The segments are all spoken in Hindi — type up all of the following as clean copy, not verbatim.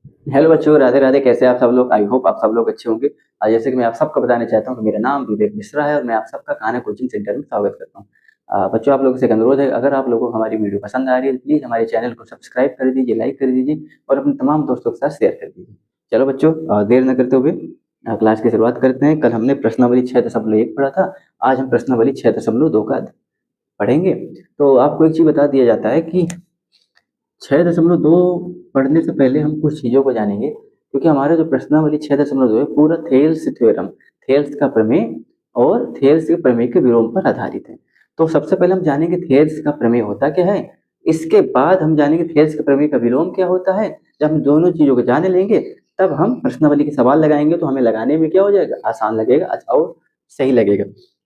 हेलो बच्चों, राधे राधे। कैसे आप सब लोग? आई होप आप सब लोग अच्छे होंगे। जैसे कि मैं आप सबको बताना चाहता हूँ कि मेरा नाम विवेक मिश्रा है और मैं आप सबका खाना कोचिंग सेंटर में स्वागत करता हूँ। बच्चों, आप लोगों से एक अनुरोध है, अगर आप लोगों को हमारी वीडियो पसंद आ रही है तो प्लीज़ हमारे चैनल को सब्सक्राइब कर दीजिए, लाइक कर दीजिए और अपने तमाम दोस्तों के साथ शेयर कर दीजिए। चलो बच्चों, देर न करते हुए क्लास की शुरुआत करते हैं। कल हमने प्रश्नावली 6.1 पढ़ा था। आज हम प्रश्नावली 6.2 का पढ़ेंगे। तो आपको एक चीज़ बता दिया जाता है कि 6.2 पढ़ने से पहले हम कुछ चीज़ों को जानेंगे, क्योंकि हमारा जो प्रश्नावली 6.2 है पूरा थेल्स थ्योरम, थेल्स का प्रमेय और थेल्स के प्रमेय के विलोम पर आधारित है। तो सबसे पहले हम जानेंगे थेल्स का प्रमेय होता क्या है। इसके बाद हम जानेंगे थेल्स के प्रमेय का विलोम क्या होता है। जब हम दोनों चीज़ों को जान लेंगे तब हम प्रश्नावली के सवाल लगाएंगे, तो हमें लगाने में क्या हो जाएगा, आसान लगेगा, अच्छा और सही लगेगा।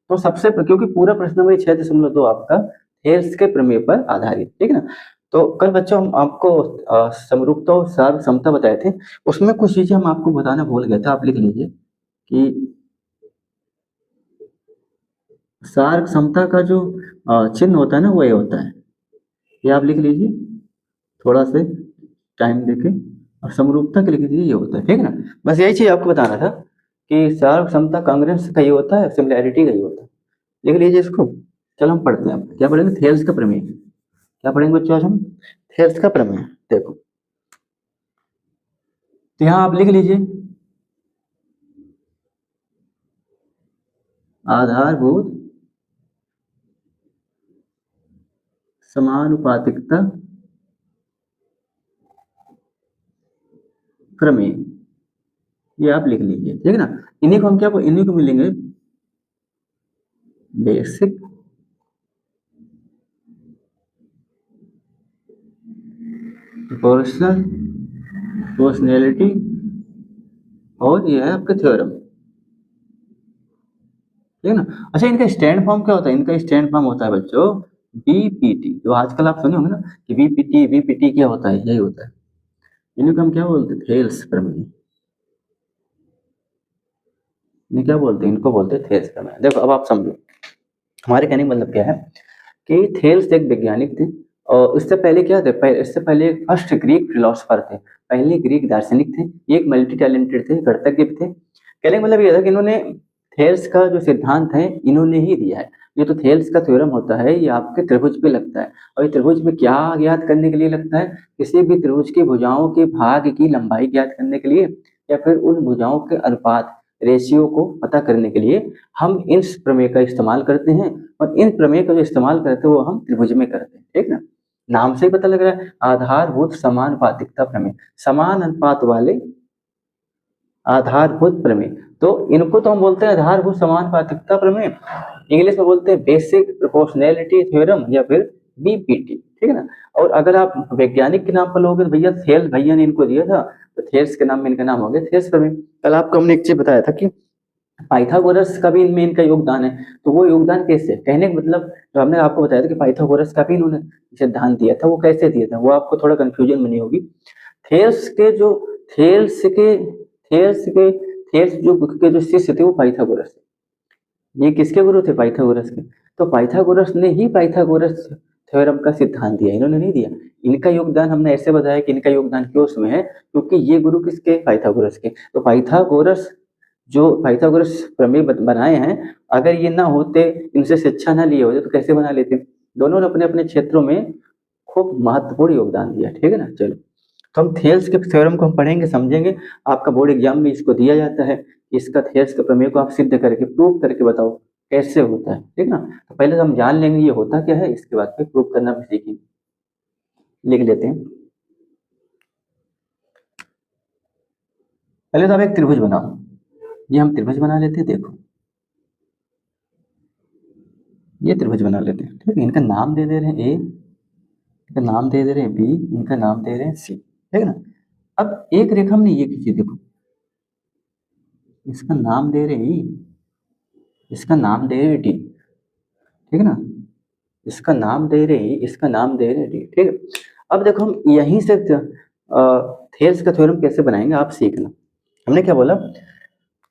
तो क्योंकि पूरा प्रश्नावली 6.2 आपका थेल्स के प्रमेय पर आधारित, ठीक है ना। तो कल बच्चों हम आपको समरूपता और सार समता बताए थे। उसमें कुछ चीजें हम आपको बताना भूल गए थे, आप लिख लीजिए कि सार समता का जो चिन्ह होता है ना, वो ये होता है। ये आप लिख लीजिए थोड़ा से टाइम देके। और समरूपता के लिख लीजिए, ये होता है, ठीक है ना। बस यही चीज आपको बताना था कि सार समता कांग्रेस का ये होता है, सिमिलैरिटी का ये होता है। लिख लीजिए इसको। चलो हम पढ़ते हैं। क्या पढ़ेंगे? थेल्स का प्रमेय। क्या पढ़ेंगे बच्चों आज हम? थेल्स का प्रमेय। देखो, तो यहाँ आप लिख लीजिए आधारभूत समानुपातिकता प्रमेय, ये आप लिख लीजिए, ठीक है ना। इन्हीं को मिलेंगे बेसिक प्रोपोर्शनल प्रोपोर्शनैलिटी और ये है आपका थ्योरम, ठीक है ना। अच्छा, इनका स्टैंड फॉर्म क्या होता है? इनका स्टैंड फॉर्म होता है बच्चों बीपीटी। जो आजकल आप सुने होंगे ना कि बीपीटी बीपीटी क्या होता है, यही होता है। इन्हीं को हम क्या बोलते हैं? थेल्स प्रमेय। इन्हें क्या बोलते हैं? इनको बोलते हैं थेल्स प्रमेय। देखो, अब आप समझो हमारे कहने का मतलब क्या है कि थेल्स एक वैज्ञानिक थे। और इससे पहले क्या थे? इससे पहले एक फर्स्ट ग्रीक फिलोसफर थे। पहले ग्रीक दार्शनिक थे। ये एक मल्टी टैलेंटेड थे, गणितज्ञ भी थे। कहने का मतलब ये था कि इन्होंने थेल्स का जो सिद्धांत है इन्होंने ही दिया है। ये तो थेल्स का थ्योरम होता है, ये आपके त्रिभुज पे लगता है। और ये त्रिभुज में क्या ज्ञात करने के लिए लगता है? किसी भी त्रिभुज की भुजाओं के भाग की लंबाई ज्ञात करने के लिए, या फिर उन भुजाओं के अनुपात, रेशियो को पता करने के लिए हम इस प्रमेय का इस्तेमाल करते हैं। और इन प्रमेय का जो इस्तेमाल करते हैं वो हम त्रिभुज में करते हैं, ठीक ना। नाम से ही पता लग रहा है, आधारभूत समानुपातिकता प्रमेय, समान अनुपात वाले आधारभूत प्रमेय। तो इनको तो हम बोलते हैं आधारभूत समानुपातिकता प्रमेय। इंग्लिश में बोलते हैं बेसिक प्रोपोर्शनैलिटी थ्योरम या फिर बीपीटी, ठीक है ना। और अगर आप वैज्ञानिक के नाम पर लोगे तो भैया थेल्स भैया ने इनको दिया था, तो थेल्स के नाम में इनका नाम हो गया थेल्स प्रमेय। कल आपको हमने एक चीज बताया था कि पाइथागोरस का भी इनमें इनका योगदान है। तो वो योगदान कैसे? कहने का मतलब, जो हमने आपको बताया था कि पाइथागोरस का भी इन्होंने सिद्धांत दिया था, वो कैसे दिया था वो आपको थोड़ा कंफ्यूजन बनी होगी। थेल्स के जो थेल्स के थेल्स के थेल्स जो के जो शिष्य थे वो पाइथागोरस थे। ये किसके गुरु थे? पाइथागोरस के। तो पाइथागोरस ने ही पाइथागोरस थ्योरम का सिद्धांत दिया, इन्होंने नहीं दिया। इनका योगदान हमने ऐसे बताया कि इनका योगदान क्यों उसमें है, क्योंकि ये गुरु किसके? पाइथागोरस के। तो पाइथागोरस जो पाइथागोरस प्रमेय बनाए हैं, अगर ये ना होते, इनसे शिक्षा ना लिए होते, तो कैसे बना लेते? दोनों ने अपने अपने क्षेत्रों में खूब महत्वपूर्ण योगदान दिया, ठीक है ना। चलो, तो हम थेल्स के थ्योरम को हम पढ़ेंगे, समझेंगे। आपका बोर्ड एग्जाम में इसको दिया जाता है। इसका थेल्स के प्रमेय को आप सिद्ध करके प्रूव करके बताओ कैसे होता है, ठीक ना। तो पहले तो हम जान लेंगे ये होता क्या है, इसके बाद फिर प्रूव करना भी सीखेंगे। लिख लेते हैं। पहले तो आप एक त्रिभुज बनाओ। ये हम त्रिभुज बना लेते हैं। देखो, ये त्रिभुज बना लेते हैं, ठीक है। इनका नाम दे दे रहे हैं ए, इनका नाम दे दे रहे हैं बी, इनका नाम दे रहे हैं सी, ठीक है ना। अब एक रेखा हमने ये खींची, देखो, इसका नाम दे रहे हैं ई, इसका नाम दे रहे हैं डी, ठीक है ना। इसका नाम दे रहे हैं, इसका नाम दे रहे हैं डी, ठीक है। अब देखो, हम यहीं से थेल्स का थ्योरम कैसे बनाएंगे आप सीखना। हमने क्या बोला,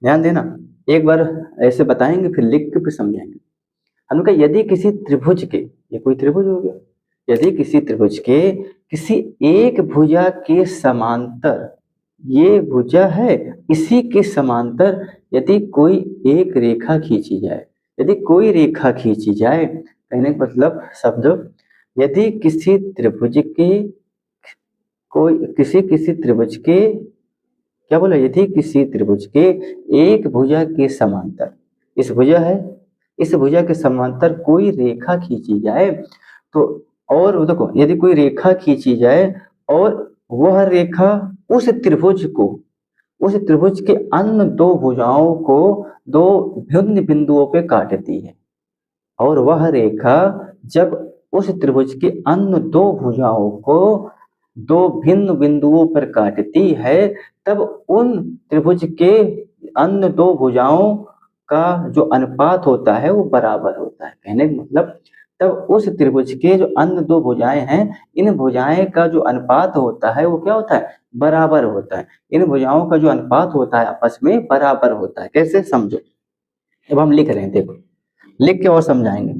ध्यान देना। एक बार ऐसे बताएंगे, फिर लिख के फिर समझाएंगे। हमने कहा यदि किसी त्रिभुज के, ये कोई त्रिभुज हो गया, यदि किसी त्रिभुज के किसी एक भुजा के समांतर ये भुजा है, इसी के समांतर यदि कोई एक रेखा खींची जाए, यदि कोई रेखा खींची जाए, कहने का मतलब शब्द, यदि किसी त्रिभुज के कोई किसी त्रिभुज के, क्या बोला, यदि किसी त्रिभुज के एक भुजा के समांतर, इस भुजा है, इस भुजा के समांतर कोई रेखा खींची जाए, तो और देखो यदि कोई रेखा खींची जाए और वह रेखा उस त्रिभुज को, उस त्रिभुज के अन्य दो भुजाओं को दो भिन्न बिंदुओं पे काटती है, और वह रेखा जब उस त्रिभुज के अन्य दो भुजाओं को दो भिन्न बिंदुओं पर काटती है, तब उन त्रिभुज के अन्य दो भुजाओं का जो अनुपात होता है वो बराबर होता है। कहने का मतलब तब उस त्रिभुज के जो अन्य दो भुजाएं हैं, इन भुजाएं का जो अनुपात होता है वो क्या होता है, बराबर होता है। इन भुजाओं का जो अनुपात होता है आपस में बराबर होता है। कैसे, समझो। अब हम लिख रहे हैं, देखो लिख के और समझाएंगे।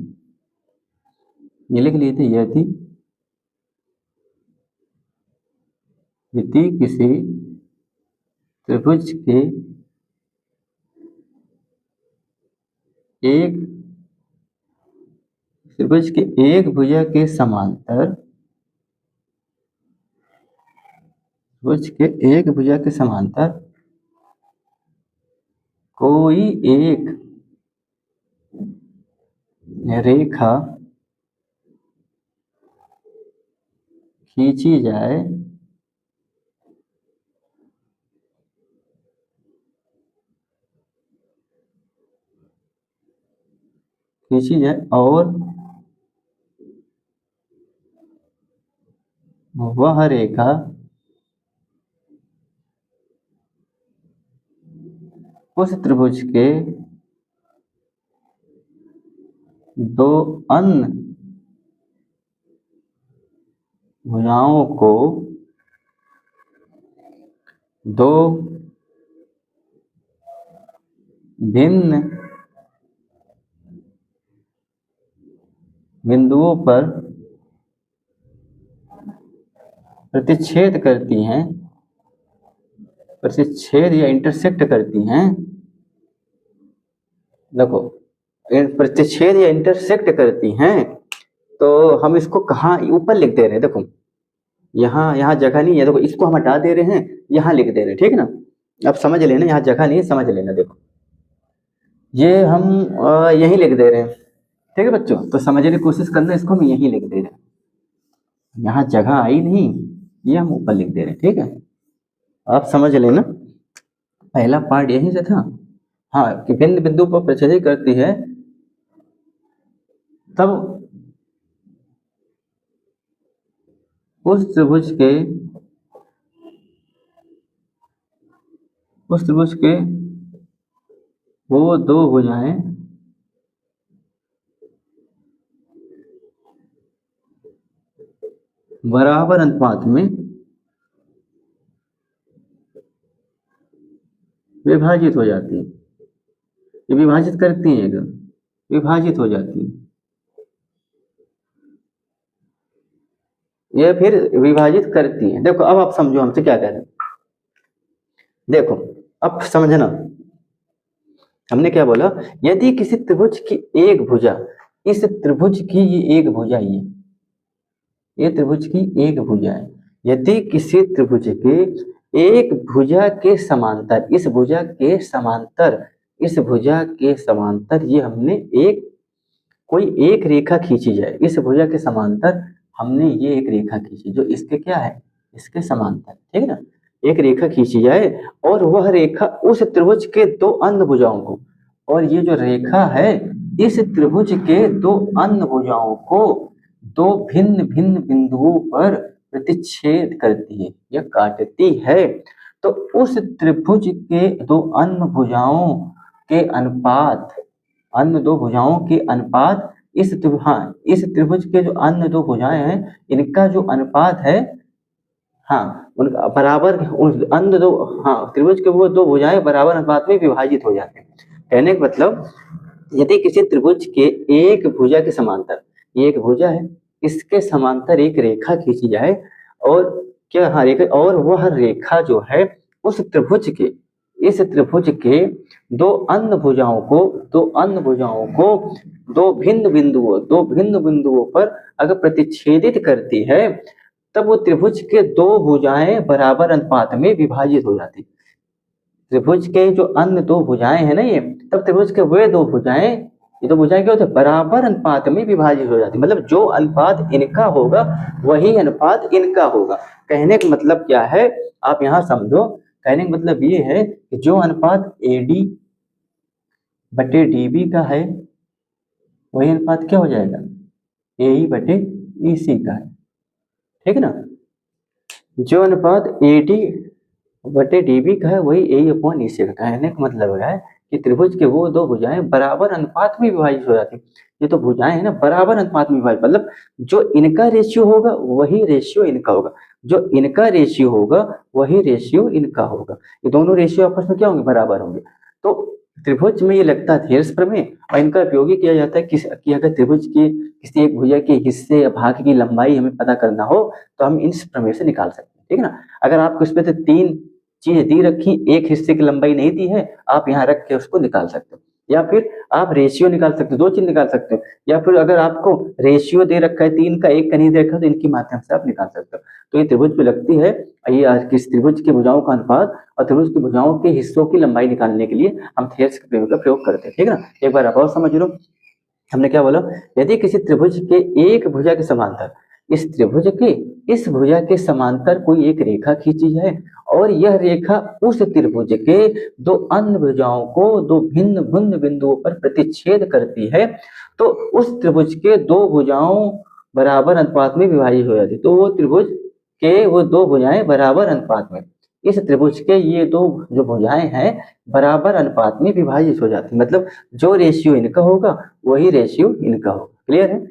ये लिख लिए थे, यदि किसी त्रिभुज के एक भुजा के समांतर, त्रिभुज के एक भुजा के समांतर कोई एक रेखा खींची जाए, और वह रेखा उस त्रिभुज के दो अन्य भुजाओं को दो भिन्न बिंदुओं पर प्रतिच्छेद करती हैं, प्रतिच्छेद या इंटरसेक्ट करती हैं। देखो प्रतिच्छेद या इंटरसेक्ट करती हैं, तो हम इसको कहाँ ऊपर लिख दे रहे हैं, देखो यहाँ जगह नहीं है, देखो इसको हम हटा दे रहे हैं, यहाँ लिख दे रहे हैं, ठीक है ना। अब समझ लेना, यहाँ जगह नहीं है, समझ लेना। देखो ये हम यहीं लिख दे रहे हैं, ठीक है बच्चों, तो समझने की कोशिश करना, इसको हम यहीं लिख दे रहे हैं, यहाँ जगह आई नहीं, ये हम ऊपर लिख दे रहे हैं, ठीक है। आप समझ लेना, पहला पार्ट यहीं से था, हाँ, कि भिन्न बिंदु पर प्रतिच्छेद करती है, तब उस त्रिभुज के वो दो भुजाएं बराबर अनुपात में विभाजित हो जाती है। ये विभाजित करती हैं, एकदम विभाजित हो जाती है, ये फिर विभाजित करती हैं। देखो अब आप समझो हमसे क्या कह रहे हैं, देखो अब समझना, हमने क्या बोला, यदि किसी त्रिभुज की एक भुजा, इस त्रिभुज की ये एक भुजा, ये त्रिभुज की एक भुजा है, यदि किसी त्रिभुज के एक भुजा के समांतर, इस भुजा के समांतर ये हमने कोई एक रेखा खींची जाए, इस भुजा के समांतर हमने ये एक रेखा खींची जो इसके क्या है, इसके समांतर, ठीक है ना। एक रेखा खींची जाए और वह रेखा उस त्रिभुज के दो अन्य भुजाओं को, और ये जो रेखा है इस त्रिभुज के दो अन्य भुजाओं को दो भिन्न भिन्न बिंदुओं पर प्रतिच्छेद करती है या काटती है, तो उस त्रिभुज के दो अन्य भुजाओं के अनुपात, अन्य दो भुजाओं के अनुपात, इस त्रिभुज के जो अन्य दो भुजाएं हैं इनका जो अनुपात है, हाँ, उनका बराबर, अन्य दो, हाँ, त्रिभुज के वो दो भुजाएं बराबर अनुपात में विभाजित हो जाते हैं। कहने का मतलब यदि किसी त्रिभुज के एक भुजा के समांतर, ये एक भुजा है, इसके समांतर एक रेखा खींची जाए, और क्या, हाँ, रेखा, और वह रेखा जो है उस त्रिभुज के, इस त्रिभुज के दो अन्य भुजाओं को, दो भिन्न बिंदुओं पर अगर प्रतिच्छेदित करती है, तब वो त्रिभुज के दो भुजाएं बराबर अनुपात में विभाजित हो जाती। त्रिभुज के जो अन्य दो भुजाएं हैं ना ये, तब त्रिभुज के वे दो भुजाएं, ये दो भुजाएं क्या होती है, बराबर अनुपात में विभाजित हो जाती। मतलब जो अनुपात इनका होगा वही अनुपात इनका होगा। कहने का मतलब क्या है, आप यहाँ समझो। कहने का मतलब ये है कि जो अनुपात AD बटे DB का है, वही अनुपात क्या हो जाएगा, AE बटे EC का है। ठीक है ना। जो अनुपात AD बटे DB का है, वही AE अपॉन EC का। कहने का मतलब है कि त्रिभुज के वो दो भुजाएं बराबर अनुपात में विभाजित हो जाती। ये तो भुजाएं है ना, बराबर अनुपात में विभाजित, मतलब जो इनका रेशियो होगा वही रेशियो इनका होगा, जो इनका रेशियो होगा वही रेशियो इनका होगा। ये दोनों रेशियो आपस में क्या होंगे, बराबर होंगे। तो त्रिभुज में ये लगता है थेल्स प्रमेय, और इनका उपयोग किया जाता है कि अगर त्रिभुज की किसी एक भुजा के हिस्से या भाग की लंबाई हमें पता करना हो तो हम इस प्रमेय से निकाल सकते हैं। ठीक है ना। अगर आपको इसमें से 3 चीज दी रखी, एक हिस्से की लंबाई नहीं दी है, आप यहाँ रख के उसको निकाल सकते हो, या फिर आप रेशियो निकाल सकते हो, 2 चीज निकाल सकते हो, या फिर अगर आपको रेशियो दे रखा है 3 का, 1 का नहीं दे रखा है, तो इनके माध्यम से आप निकाल सकते हो। तो ये त्रिभुज पे लगती है, ये किस त्रिभुज की भुजाओं का अनुपात और त्रिभुज की भुजाओं के हिस्सों की लंबाई निकालने के लिए हम थेल्स के प्रयोग का प्रयोग करते हैं। ठीक है ना। एक बार आप और समझ लो, हमने क्या बोला, यदि किसी त्रिभुज के एक भुजा के समांतर, इस त्रिभुज के इस भुजा के समांतर कोई एक रेखा खींची जाए और यह रेखा उस त्रिभुज के दो अन्य भुजाओं को दो भिन्न भिन्न बिंदुओं पर प्रतिच्छेद करती है, तो उस त्रिभुज के दो भुजाओं बराबर अनुपात में विभाजित हो जाती। तो वो त्रिभुज के वो दो भुजाएं बराबर अनुपात में, इस त्रिभुज के ये दो जो भुजाएं हैं बराबर अनुपात में विभाजित हो जाती। मतलब जो रेशियो इनका होगा वही रेशियो इनका होगा। क्लियर है।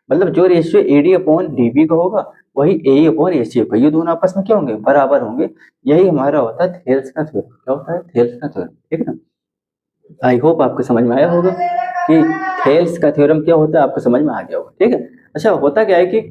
मतलब जो रेशियो AD अपॉन DB का होगा वही AE अपॉन AC का, ये दोनों आपस में क्या होंगे, बराबर होंगे। यही हमारा होता है थेल्स का थ्योरम। क्या होता है, थेल्स का थ्योरम। ठीक है ना। आई होप आपको समझ में आया होगा कि थेल्स का थ्योरम क्या होता है, आपको समझ में आ गया होगा। ठीक है। अच्छा, होता क्या है कि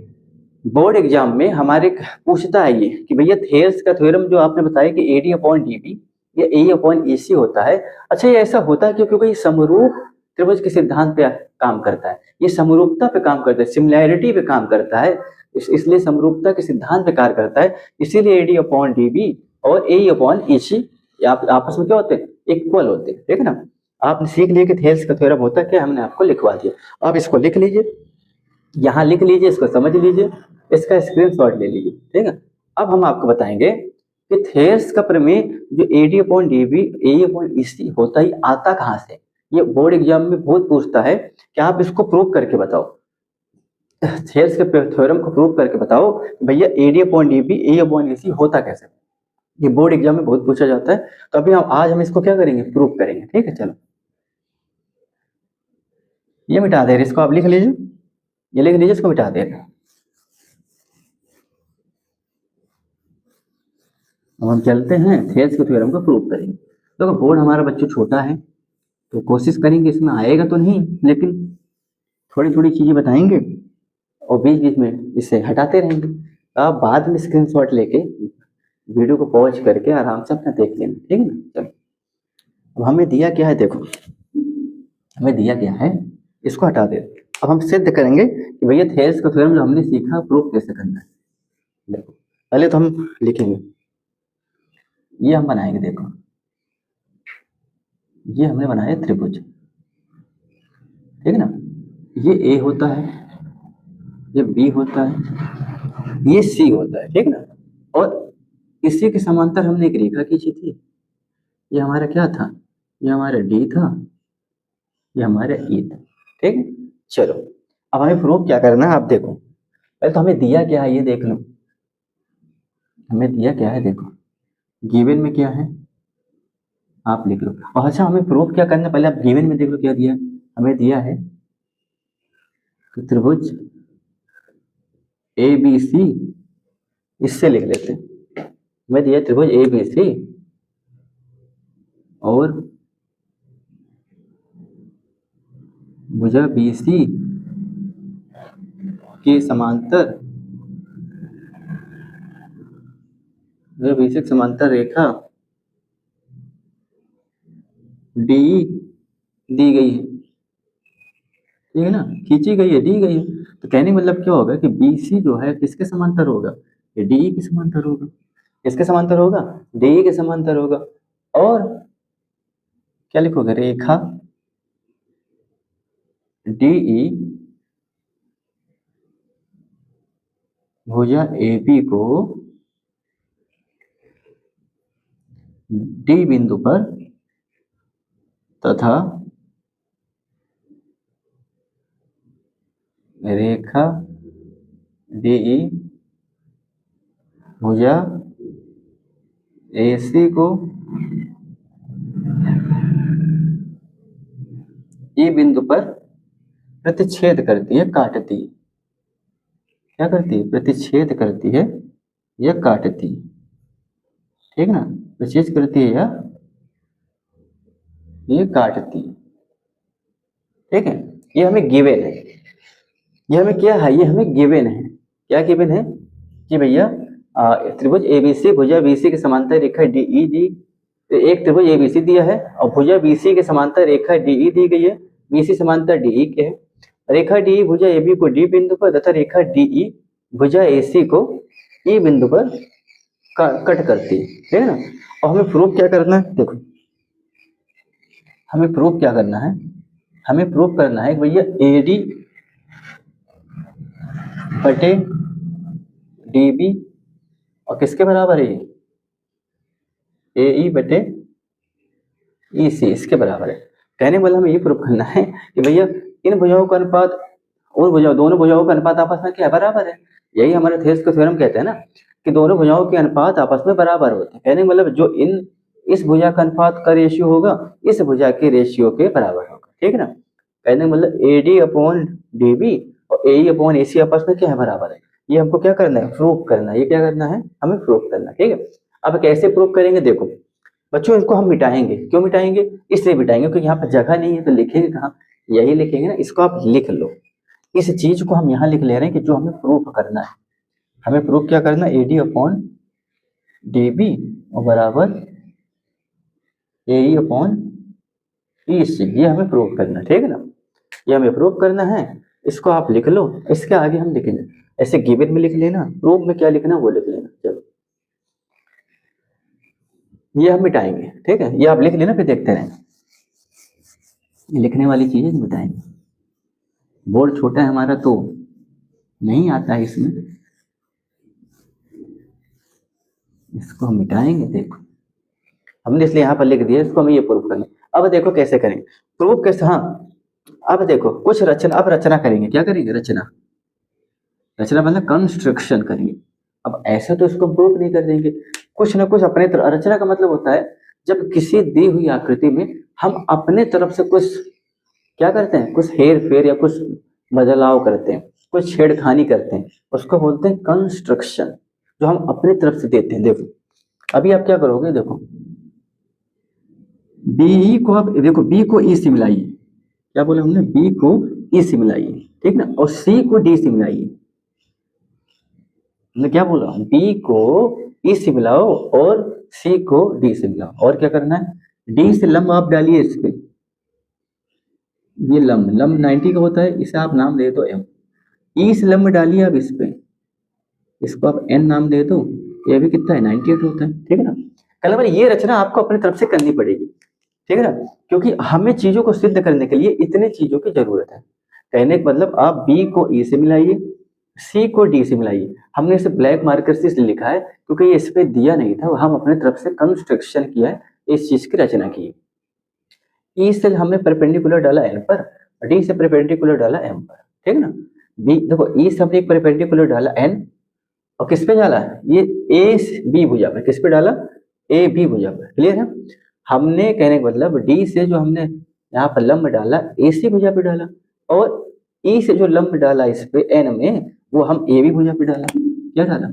बोर्ड एग्जाम में हमारे पूछता है ये कि भैया थेल्स का थ्योरम जो आपने बताया कि AD अपॉन DB या AE अपॉन EC होता है। अच्छा, ये ऐसा होता है क्यों, क्योंकि ये समरूप त्रिभुज के सिद्धांत पे काम करता है, ये समरूपता पे काम करता है, सिमिलैरिटी पे काम करता है, इसलिए समरूपता के सिद्धांत पे कार्य करता है। इसीलिए AD अपॉन DB और AE अपॉन EC आपस में क्या होते हैं, इक्वल होते हैं। ठीक है ना। आपने सीख लिया कि थेल्स का थ्योरम होता है क्या, हमने आपको लिखवा दिया। आप इसको लिख लीजिए, यहाँ लिख लीजिए, इसको समझ लीजिए, इसका स्क्रीनशॉट ले लीजिए। ठीक है। अब हम आपको बताएंगे कि थेल्स का प्रमेय जो AD upon DB AE upon EC होता ही आता कहाँ से। ये बोर्ड एग्जाम में बहुत पूछता है कि आप इसको प्रूव करके बताओ, थेल्स के थ्योरम को प्रूव करके बताओ भैया AD upon DB AE upon EC होता कैसे। ये बोर्ड एग्जाम में बहुत पूछा जाता है। तो अभी आज हम इसको क्या करेंगे, प्रूव करेंगे। ठीक है। चलो, ये मिटा दे रहे, इसको आप लिख लीजिए, ये लिख लीजिए, इसको मिटा दे रहे। अब हम चलते हैं थेल्स के थ्योरम को प्रूव करेंगे। देखो, बोर्ड हमारा बच्चों छोटा है तो कोशिश करेंगे इसमें आएगा तो नहीं, लेकिन थोड़ी थोड़ी चीजें बताएंगे और बीच बीच में इसे हटाते रहेंगे। आप बाद में स्क्रीनशॉट लेके वीडियो को पॉज करके आराम से अपना देख लेना। ठीक है ना। चलो, अब हमें दिया क्या है, देखो हमें दिया क्या है, इसको हटा दे। अब हम सिद्ध करेंगे कि भैया थेल्स का थ्योरम जो हमने सीखा प्रूव कैसे करना है। देखो, पहले तो हम लिखेंगे, ये हम बनाएंगे। देखो, ये हमने बनाया त्रिभुज। ठीक है ना। ये A होता है, ये B होता है, ये C होता है। ठीक है ना। और इसी के समांतर हमने एक रेखा खींची थी, ये हमारा क्या था, ये हमारा D था, ये हमारा E था। ठीक है। चलो, अब हमें प्रूव क्या करना है, आप देखो। पहले तो हमें दिया क्या है ये देख लो, हमें दिया क्या है देखो, गिवन में क्या है आप लिख लो। और अच्छा, हमें प्रूफ क्या करना है, पहले आप गिवन में देख लो क्या दिया है। हमें दिया है कि त्रिभुज ABC, इससे लिख लेते हैं। हमें दिया त्रिभुज ABC और भुजा BC के समांतर, BC के समांतर रेखा डी दी गई है, ठीक है ना, खींची गई है, दी गई है। तो कहने का मतलब क्या होगा कि BC जो है किसके समांतर होगा, ये DE के समांतर होगा। किसके समांतर होगा, DE के समांतर होगा। और क्या लिखोगे, रेखा DE भुजा AB को D बिंदु पर तथा रेखा DE भुजा AC को E बिंदु पर प्रतिच्छेद करती है, काटती है। क्या करती है, प्रतिच्छेद करती है या काटती है, ठीक ना, प्रतिच्छेद करती है या ये काटती है, ठीक है। ये हमें गिवन है, ये हमें क्या है, ये हमें गिवन है। क्या गिवन है कि भैया त्रिभुज ABC भुजा BC के समांतर रेखा DE दी, तो एक त्रिभुज ABC दिया है और भुजा BC के समांतर रेखा DE दी गई है, BC समांतर DE के है। रेखा DE भुजा AB को D बिंदु पर तथा रेखा DE भुजा AC को E बिंदु पर कट करती है, ठीक है ना। और हमें प्रूफ क्या करना है, देखो हमें प्रूफ क्या करना है, हमें प्रूफ करना है कि भैया AD बटे DB और किसके बराबर है, AE बटे EC इसके बराबर है। कहने वाला हमें ये प्रूफ करना है कि भैया इन भुजाओं का अनुपात और भुजाओं, दोनों भुजाओं का अनुपात आपस में क्या बराबर है। यही हमारे थेल्स का थ्योरम कहते हैं ना कि दोनों भुजाओं के अनुपात आपस में बराबर होते हैं। कहने का मतलब जो इस भुजा का अनुपात का रेशियो होगा इस भुजा के रेशियो के बराबर होगा, ठीक है ना। कहने का मतलब AD अपॉन DB और AE अपॉन AC आपस में क्या है, बराबर है। ये हमको क्या करना है, प्रूफ करना है। ये क्या करना है, हमें प्रूफ करना है, ठीक है। अब कैसे प्रूफ करेंगे, देखो बच्चों इसको हम मिटाएंगे। क्यों मिटाएंगे, इसलिए मिटाएंगे क्योंकि यहाँ पर जगह नहीं है, तो लिखेंगे कहाँ, यही लिखेंगे ना। इसको आप लिख लो, इस चीज को हम यहाँ लिख ले रहे हैं कि जो हमें प्रूफ करना है। हमें प्रूफ क्या करना है, AD अपॉन DB और बराबर AE अपॉन EC, ये हमें प्रूफ करना है, ठीक है ना। ये हमें प्रूफ करना है, इसको आप लिख लो, इसके आगे हम लिखेंगे। ऐसे गिवन में लिख लेना, प्रूफ में क्या लिखना वो लिख लेना। चलो ये हम मिटाएंगे, ठीक है, ये आप लिख लेना, फिर देखते रहें। ये लिखने वाली चीजें मिटाएंगे। बोर्ड छोटा है हमारा तो नहीं आता है इसमें, इसको हम मिटाएंगे। देखो हमने इसलिए यहाँ पर लिख दिया, इसको हमें ये प्रूफ करना। अब देखो कैसे करेंगे प्रूफ, कैसे, हाँ अब देखो कुछ रचना, अब रचना करेंगे। क्या करेंगे, रचना, रचना मतलब कंस्ट्रक्शन करेंगे। अब ऐसे तो इसको प्रूफ नहीं कर देंगे, कुछ ना कुछ अपने तरफ। रचना का मतलब होता है जब किसी दी हुई आकृति में हम अपने तरफ से कुछ क्या करते हैं, कुछ हेर फेर या कुछ बदलाव करते हैं, कुछ छेड़खानी करते हैं, उसको बोलते हैं कंस्ट्रक्शन, जो हम अपने तरफ से देते हैं। देखो अभी आप क्या करोगे, देखो BE को आप देखो, B को E से मिलाइए। क्या बोले हमने, B को E से मिलाइए, ठीक ना, और C को D से मिलाइए। मैं क्या बोल रहा हूँ, B को E से मिलाओ और C को D से मिलाओ। और क्या करना है, D से लंब आप डालिए इस पे, ये लंब 90 का होता है, इसे आप नाम दे दो M। E से लंब डालिए आप इस पे, इसको आप N नाम दे दो, ये भी कितना है 98 होता है, ठीक है ना। कल बार ये रचना आपको अपनी तरफ से करनी पड़ेगी, ठीक है ना, क्योंकि हमें चीजों को सिद्ध करने के लिए इतनी चीजों की जरूरत है। कहने का मतलब आप B को E से मिलाइए, C को D से मिलाइए। हमने इसे ब्लैक मार्कर से इसलिए लिखा है क्योंकि ये इस पे दिया नहीं था, हम अपने तरफ से कंस्ट्रक्शन किया है, इस चीज की रचना की। E से हमने परपेंडिकुलर डाला N पर, D से परपेंडिकुलर डाला M पर, ठीक ना। B देखो E से हमने एक परपेंडिकुलर डाला N और किस पे डाला, ये AB भुजा पर, किस पे डाला, AB भुजा पर, क्लियर है। हमने कहने का मतलब D से जो हमने यहाँ पर लंब डाला AC भुजा पे डाला, और E से जो लंब डाला इस पे N में वो हम AB भुजा पे डाला। क्या डाला,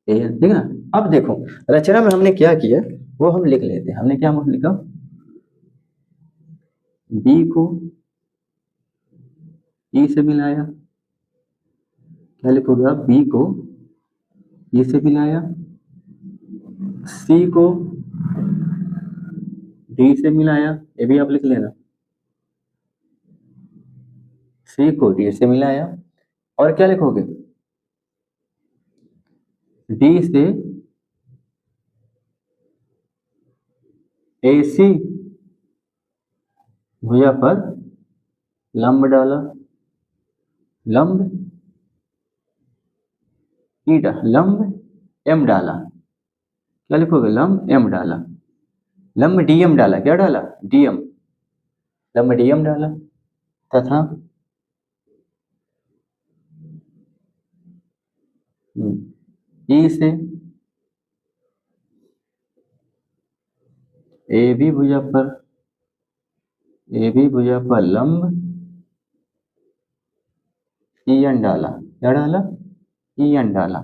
ठीक है ना। अब देखो रचना में हमने क्या किया वो हम लिख लेते हैं। हमने क्या लिखा, B को E से मिलाया, क्या लिखोगे आप, B को E से मिलाया, C को डी से मिलाया, ये भी आप लिख लेना, सी को डी से मिलाया, और क्या लिखोगे, डी से AC भुजा पर लंब डाला, लंब लंब M डाला, क्या लिखोगे, लंब M डाला, लंब DM डाला, क्या डाला, DM, लंब DM डाला, तथा E से AB भुजा पर लंब EN डाला, क्या डाला, EN डाला,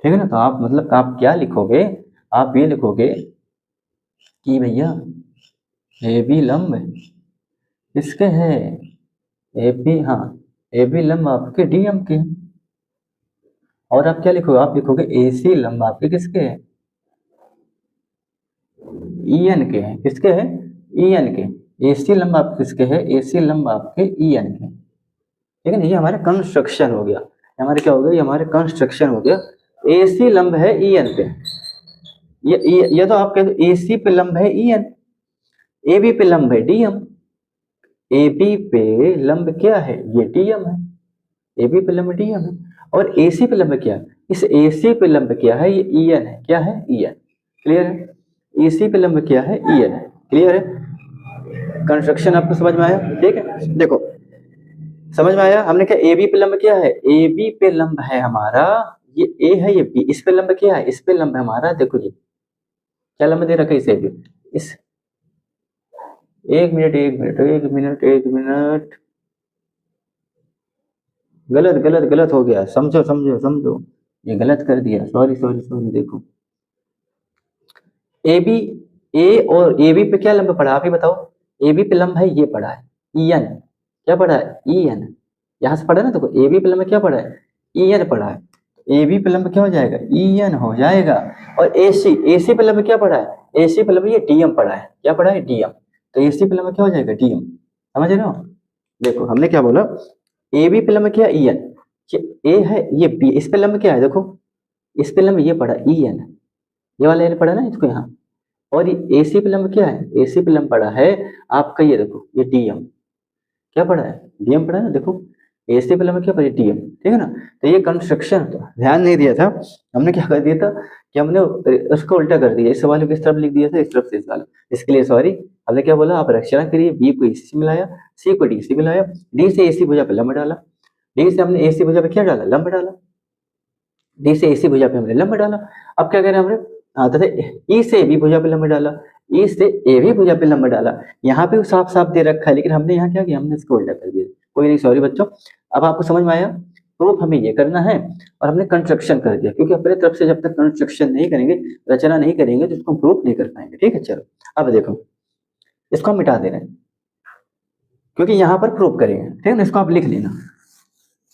ठीक है ना। तो आप मतलब आप क्या लिखोगे, आप ये लिखोगे कि भैया AB लंब किसके है, AB, हाँ AB लंब आपके DM के, और आप क्या लिखोगे, आप लिखोगे AC लंब आपके किसके है, EN के हैं, किसके है, EN के, AC लंब आप किसके है, AC लंब आपके EN के, ठीक है ना। ये हमारा कंस्ट्रक्शन हो गया, हमारे क्या हो गया, ये हमारे कंस्ट्रक्शन हो गया, AC लंब है EN पे, ये तो आप कहते हो AC पे लंब है EN, AB पे लंब है DM, AB पे लंब क्या है, ये DM है, AB पे लंब DM है, और AC पे लंब क्या है, इस AC पे लंब क्या है, ये EN है, क्या है, EN, क्लियर है, AC पे लंब क्या है, EN है, क्लियर है। कंस्ट्रक्शन आपको समझ में आया, ठीक है, देखो समझ में आया, हमने क्या AB पे लंब क्या है, AB पे लंब है हमारा ये A है, ये B, इस पे लंब क्या है, इस पे लंब है हमारा, देखो ये क्या लंब दे रखा है इसे भी, इस एक मिनट, गलत हो गया, समझो, ये गलत कर दिया, सॉरी, देखो AB, A और AB पे क्या लंब पड़ा, आप ही बताओ, AB पे लंब है ये पड़ा है EN, क्या पड़ा है, EN, यहाँ से पढ़ा ना, देखो AB पे लंब क्या पड़ा है, EN पड़ा है, AB पे लंब क्या हो जाएगा, EN हो जाएगा, और AC पे लंब क्या पड़ा है, AC पे लंब ये DM पड़ा है, क्या पड़ा है, DM, तो AC पे लंब क्या हो जाएगा, DM, समझ रहे हो। देखो हमने क्या बोला, AB पे लंब क्या, EN, ये A है, ये B, इस पे लंब क्या है, देखो इस पे लंब ये पड़ा EN, ये वाला N पड़ा ना इसको यहाँ, और ये AC पे लंब क्या है, AC पे लंब पड़ा है आपका ये, देखो ये DM, क्या पड़ा है, DM पड़ा है ना, देखो AC पे लंब क्या पड़ा है, DM, ठीक है ना। तो ये कंस्ट्रक्शन ध्यान नहीं दिया था, हमने क्या कर दिया था कि हमने उसको उल्टा कर दिया, इस सवाल को किस तरफ लिख दिया था, इस तरफ से इस वाला, इसके लिए सॉरी, हमने क्या बोला, आप रचना करिए, B को AC से मिलाया, C को D से मिलाया, D से AC भुजा पे लंब डाला, D से हमने AC भुजा पे क्या डाला, लंब डाला, D से AC भुजा पे हमने लंब डाला, अब क्या करें हमने, हाँ तथा E से AB भुजा पे लंब डाला, E से AB भुजा पे लंब डाला, यहाँ पे साफ साफ दे रखा है, लेकिन हमने यहाँ क्या किया, हमने इसको उल्टा कर दिया, कोई नहीं, सॉरी बच्चों, अब आपको समझ में आया, प्रूफ हमें ये करना है, और हमने कंस्ट्रक्शन कर दिया, क्योंकि अपने तरफ से जब तक कंस्ट्रक्शन नहीं करेंगे, रचना नहीं करेंगे, तो इसको प्रूफ नहीं कर पाएंगे, ठीक है। चलो अब देखो, इसको हम मिटा दे रहे हैं, क्योंकि यहाँ पर प्रूफ करेंगे, ठीक है ना, इसको आप लिख लेना,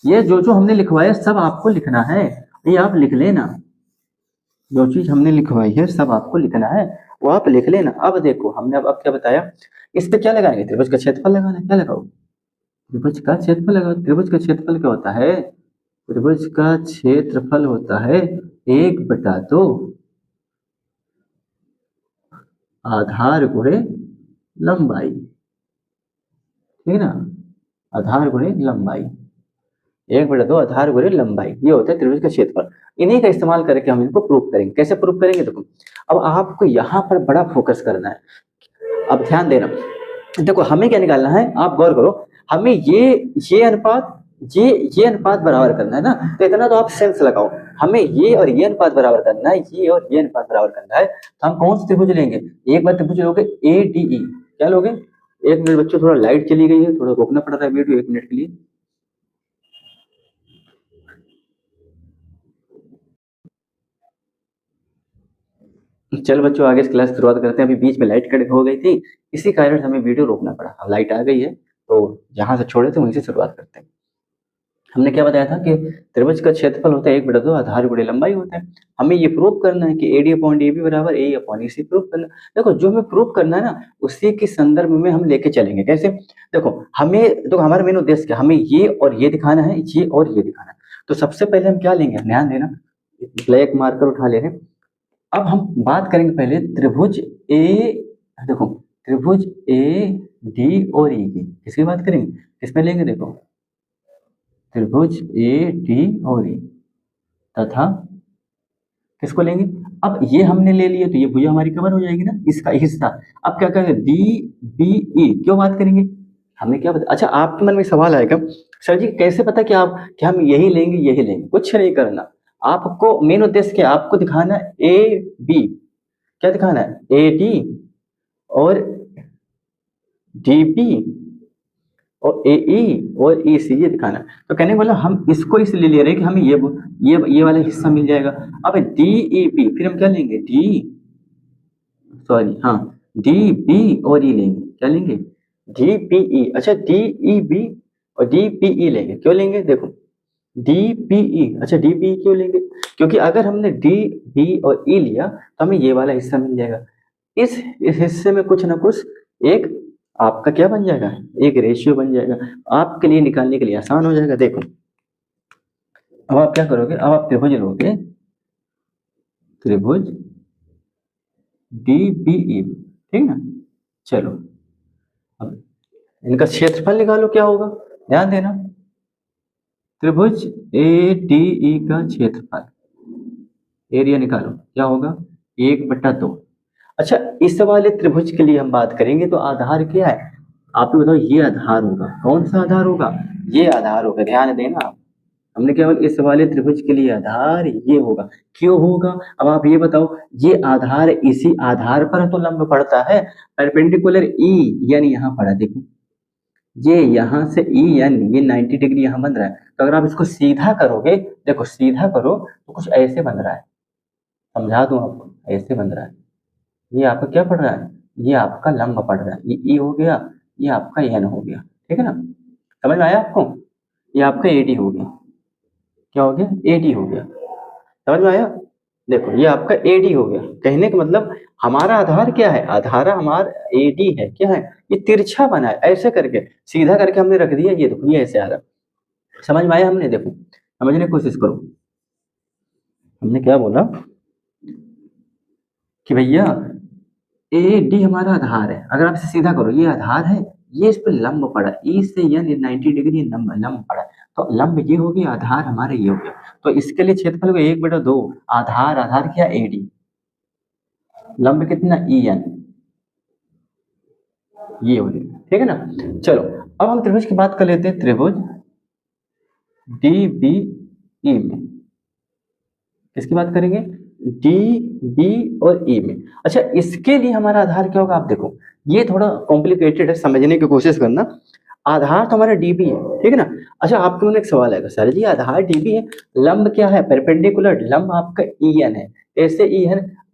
ये जो हमने लिखवाया सब आपको लिखना है, ये आप लिख लेना, जो चीज हमने लिखवाई है सब आपको लिखना है, वो आप लिख लेना। अब देखो हमने अब क्या बताया, इस पे क्या लगाएंगे, त्रिभुज का क्षेत्रफल लगाना है, क्या लगाओ, त्रिभुज का क्षेत्रफल लगाओ, त्रिभुज का क्षेत्रफल क्या होता है, त्रिभुज का क्षेत्रफल होता है 1/2 आधार गुणे लंबाई, ठीक है ना, आधार गुणे लंबाई, 1/2 आधार गुणे लंबाई, ये होता है त्रिभुज का क्षेत्रफल। इन्हीं का इस्तेमाल करके हम इनको प्रूफ करेंगे, कैसे प्रूफ करेंगे, देखो अब आपको यहाँ पर बड़ा फोकस करना है, अब ध्यान देना, देखो हमें क्या निकालना है, आप गौर करो, हमें ये अनुपात ये अनुपात बराबर करना है ना, तो इतना तो आप सेंस लगाओ, हमें ये और ये अनुपात बराबर करना है, ये और ये अनुपात बराबर करना है, तो हम कौन सा त्रिभुज लेंगे, एक बार त्रिभुज लोगे ADE, क्या लोगे, एक मिनट बच्चों, थोड़ा लाइट चली गई है, थोड़ा रोकना पड़ रहा है वीडियो 1 मिनट के लिए। चलो बच्चों आगे इस क्लास की शुरुआत करते हैं, अभी बीच में लाइट कट हो गई थी, इसी कारण हमें वीडियो रोकना पड़ा, अब लाइट आ गई है, तो जहां से छोड़े थे वहीं से शुरुआत करते हैं। हमने क्या बताया था कि त्रिभुज का क्षेत्रफल होता है 1/2 आधार गुणे लंबाई होता है। हमें ये प्रूव करना है कि AD अपॉन DB बराबर AE अपॉन EC प्रूव करना। देखो जो हमें प्रूव करना है ना, उसी के संदर्भ में हम लेके चलेंगे। कैसे? देखो हमारा मेन उद्देश्य क्या, हमें ये और ये दिखाना है, ये और ये दिखाना है। तो सबसे पहले हम क्या लेंगे, ध्यान देना, ब्लैक मार्कर उठा ले रहे हैं। अब हम बात करेंगे पहले त्रिभुज देखो त्रिभुज AD और E की। किसकी बात करेंगे, किसमें लेंगे? देखो त्रिभुज AD और E तथा किसको लेंगे? अब ये हमने ले लिए तो ये भुजा हमारी कवर हो जाएगी ना, इसका हिस्सा। अब क्या करेंगे, DBE क्यों बात करेंगे, हमें क्या पता। अच्छा, आपके मन में सवाल आएगा, सर जी कैसे पता कि हम यही लेंगे यही लेंगे? कुछ नहीं करना, आपको मेन उद्देश्य क्या, आपको दिखाना AB, क्या दिखाना है, AD और DB और AE और EC ये दिखाना है। तो कहने वाला हम इसको इसलिए ले रहे हैं कि हमें ये वाला हिस्सा मिल जाएगा। अब DEB फिर हम क्या लेंगे, DB और E लेंगे। क्या लेंगे, DBE। अच्छा DEB और DBE लेंगे, क्यों लेंगे? देखो DBE, अच्छा DBE क्यों लेंगे? क्योंकि अगर हमने DB और E लिया तो हमें ये वाला हिस्सा मिल जाएगा। इस हिस्से में कुछ ना कुछ एक आपका क्या बन जाएगा, एक रेशियो बन जाएगा, आपके लिए निकालने के लिए आसान हो जाएगा। देखो अब आप क्या करोगे, अब आप त्रिभुज लोगे, त्रिभुज DBE, ठीक ना। चलो अब इनका क्षेत्रफल निकालो, क्या होगा, ध्यान देना, त्रिभुज ADE का क्षेत्रफल, एरिया निकालो, क्या होगा, 1/2। अच्छा, इस वाले त्रिभुज के लिए हम बात करेंगे तो आधार क्या है, आप ही बताओ, ये आधार होगा, कौन सा आधार होगा, ये आधार होगा। ध्यान देना, हमने केवल इस वाले त्रिभुज के लिए आधार ये होगा। क्यों होगा, अब आप ये बताओ, ये आधार, इसी आधार पर तो लंब पड़ता है, परपेंडिकुलर E यानी यहाँ पड़ा, देखो ये यहाँ से EN, ये 90 डिग्री यहाँ बन रहा है। तो अगर आप इसको सीधा करोगे, देखो सीधा करो तो कुछ ऐसे बन रहा है, समझा दूं आपको, ऐसे बन रहा है। ये आपका क्या पड़ रहा है, ये आपका लंब पड़ रहा है, ये E हो गया, ये आपका N हो गया, ठीक है ना, समझ में आया आपको? ये आपका AD हो गया, क्या हो गया, AD हो गया, समझ में आया? देखो ये आपका AD हो गया। कहने का मतलब हमारा आधार क्या है, आधार हमारा AD है, क्या है, ये तिरछा बना है, ऐसे करके सीधा करके हमने रख दिया, ये देखो ये ऐसे आ रहा है, समझ में आया? हमने देखो समझने की कोशिश करो, हमने क्या बोला कि भैया AD हमारा आधार है, अगर आप इसे सीधा करो, ये आधार है, ये इस पर लंब पड़ा, E से यानी 90 डिग्री लंब पड़ा, तो लंब ये हो गया, आधार हमारा ये हो गया। तो इसके लिए क्षेत्रफल को 1/2, आधार क्या, AD, लंब कितना, EN, ये हो गया, ठीक है ना। चलो अब हम त्रिभुज की बात कर लेते हैं, त्रिभुज DBE में, किसकी बात करेंगे, DB और E में। अच्छा, इसके लिए हमारा आधार क्या होगा, आप देखो ये थोड़ा कॉम्प्लिकेटेड है, समझने की कोशिश करना। आधार तो हमारा DB है, ठीक है ना। अच्छा, आपके मन में एक सवाल आएगा, सर जी आधार DB है, लंब क्या है, परपेंडिकुलर, लंब आपका EN है, ऐसे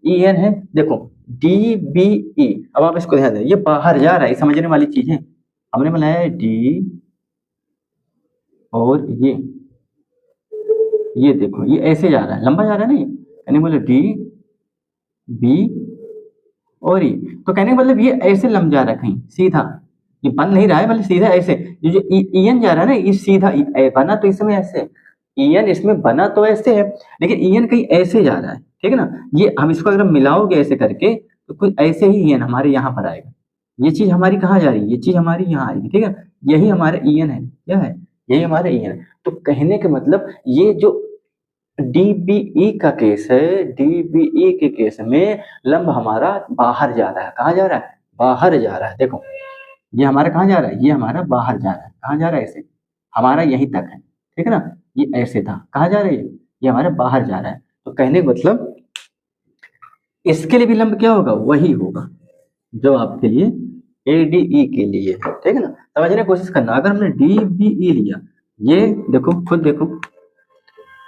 EN है, देखो DBE। अब आप इसको ध्यान दें, ये बाहर जा रहा है, समझने वाली चीज है, हमने बनाया है D और ये देखो ये ऐसे जा रहा है, लंबा जा रहा है ना, ये यानी बोले DB और E, तो कहने का मतलब ये ऐसे लंब जा रहा है कहीं सीधा, ये बन नहीं रहा है, मतलब सीधा ऐसे, ये जो EN जा रहा है ना, ये सीधा बना तो इसमें ऐसे, EN इसमें बना तो ऐसे है, लेकिन EN कहीं ऐसे जा रहा है, ठीक है ना। ये हम इसको अगर मिलाओगे ऐसे करके तो कुछ ऐसे ही EN हमारे यहाँ पर आएगा, ये चीज हमारी कहाँ जा रही है, ये चीज हमारी यहाँ आएगी, ठीक है, यही हमारा EN है, क्या है, यही हमारा EN है। तो कहने का मतलब ये जो DBE का केस है, DBE के केस में लंब हमारा बाहर जा रहा है, कहाँ जा रहा है, बाहर जा रहा है। देखो ये हमारा कहाँ जा रहा है, ये हमारा बाहर जा रहा है, कहाँ जा रहा है, ऐसे, हमारा यहीं तक है, ठीक है ना, ये ऐसे था, कहाँ जा रहा है, ये हमारा बाहर जा रहा है। तो कहने का मतलब इसके लिए भी लंब क्या होगा, वही होगा जो आपके लिए ADE के लिए है, ठीक है ना। समझने की कोशिश करना, अगर हमने DBE लिया, ये देखो खुद देखो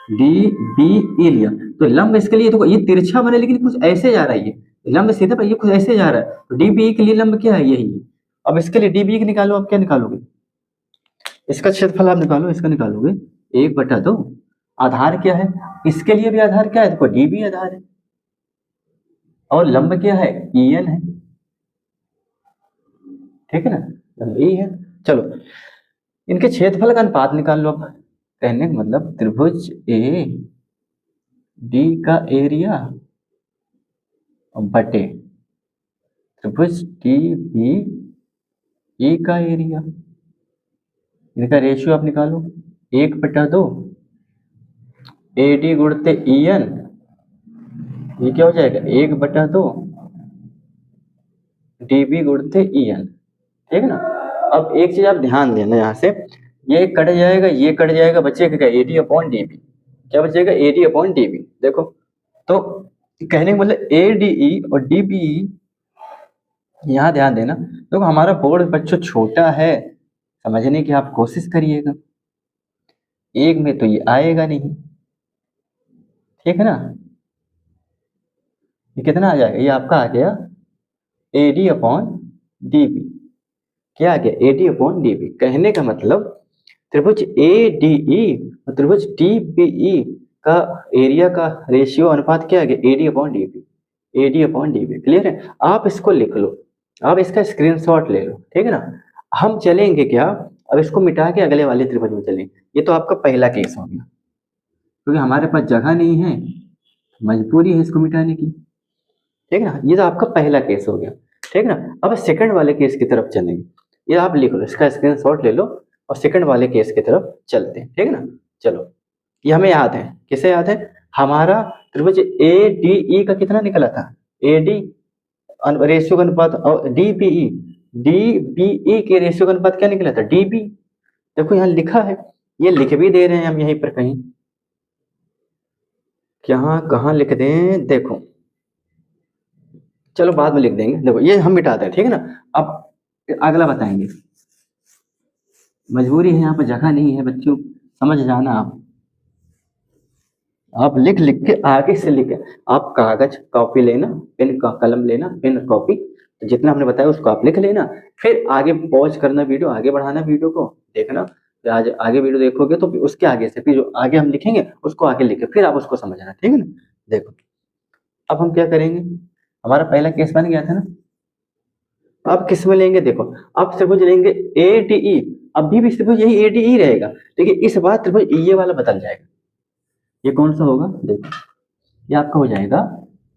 DBE लिया, तो लंब इसके लिए देखो ये तिरछा बने, लेकिन कुछ ऐसे जा रहा है, ये लंब सीधा पर ये कुछ ऐसे जा रहा है, तो DBE के लिए लंब क्या है, यही है। अब इसके लिए DBE के निकालो, आप क्या निकालोगे, इसका क्षेत्रफल आप निकालो, इसका निकालोगे 1/2। आधार क्या है, इसके लिए भी आधार क्या है, देखो डी भी आधार है, और लंब क्या है, EN है, ठीक है ना, लंब E है। चलो इनके क्षेत्रफल का अनुपात निकाल लो। अब कहने का मतलब त्रिभुज ए डी का एरिया बटे त्रिभुज डी बी ई का एरिया, इनका रेशियो आप निकालो। 1/2 AD गुणते EN, ये क्या हो जाएगा 1/2 DB गुणते EN, ठीक है ना। अब एक चीज आप ध्यान देना, यहाँ से ये कट जाएगा, ये कट जाएगा, बचेगा क्या, AD/DB। क्या बचेगा, AD/DB। देखो तो कहने का मतलब ADE और DBE, यहाँ ध्यान देना। देखो हमारा बोर्ड बच्चों छोटा है, समझने की आप कोशिश करिएगा, एक में तो ये आएगा नहीं, ठीक है ना। ये कितना आ जाएगा, ये आपका आ गया AD/DB। क्या आ गया, AD/DB। कहने का मतलब त्रिभुज ADE और त्रिभुज DBE का एरिया का रेशियो अनुपात क्या आ गया, AD/DB। AD/DB क्लियर है। आप इसको लिख लो, आप इसका स्क्रीनशॉट ले लो, ठीक है ना। हम चलेंगे क्या, अब इसको मिटा के अगले वाले त्रिभुज में चलेंगे। ये तो आपका पहला केस हो गया, क्योंकि हमारे पास जगह नहीं है, मजबूरी है इसको मिटाने की, ठीक है ना। ये तो आपका पहला केस हो गया, ठीक है ना। अब सेकंड वाले केस की तरफ चलेंगे, ये आप लिख लो, इसका स्क्रीनशॉट ले लो और सेकंड वाले केस की तरफ चलते हैं, ठीक है ना। चलो ये हमें याद है, किसे याद है, हमारा त्रिभुज ADE का कितना निकला था, AD रेशियो का अनुपात, और DBE के रेशियो का अनुपात क्या निकला था, DB। देखो यहाँ लिखा है, ये लिख भी दे रहे हैं हम यहीं पर कहीं, यहाँ कहाँ लिख दें, देखो चलो बाद में लिख देंगे, देखो ये हम मिटाते हैं, ठीक है ना। अब अगला बताएंगे, मजबूरी है, यहाँ पर जगह नहीं है बच्चों, समझ जाना आप लिख लिख के आगे से लिख, आप कागज कॉपी लेना, पेन का कलम लेना, पेन कॉपी, तो जितना हमने बताया उसको आप लिख लेना, फिर आगे पॉज करना वीडियो, आगे बढ़ाना वीडियो को, देखना आज आगे वीडियो देखोगे तो उसके आगे से फिर जो आगे हम लिखेंगे उसको आगे लिखे, फिर आप उसको समझना, ठीक है ना। देखो अब हम क्या करेंगे, हमारा पहला केस बन गया था ना, अब किस में लेंगे, देखो अब त्रिभुज लेंगे ADE, अभी भी त्रिभुज यही ADE रहेगा, लेकिन इस बार त्रिभुज ये वाला बदल जाएगा। ये कौन सा होगा, देखो ये आपका हो जाएगा,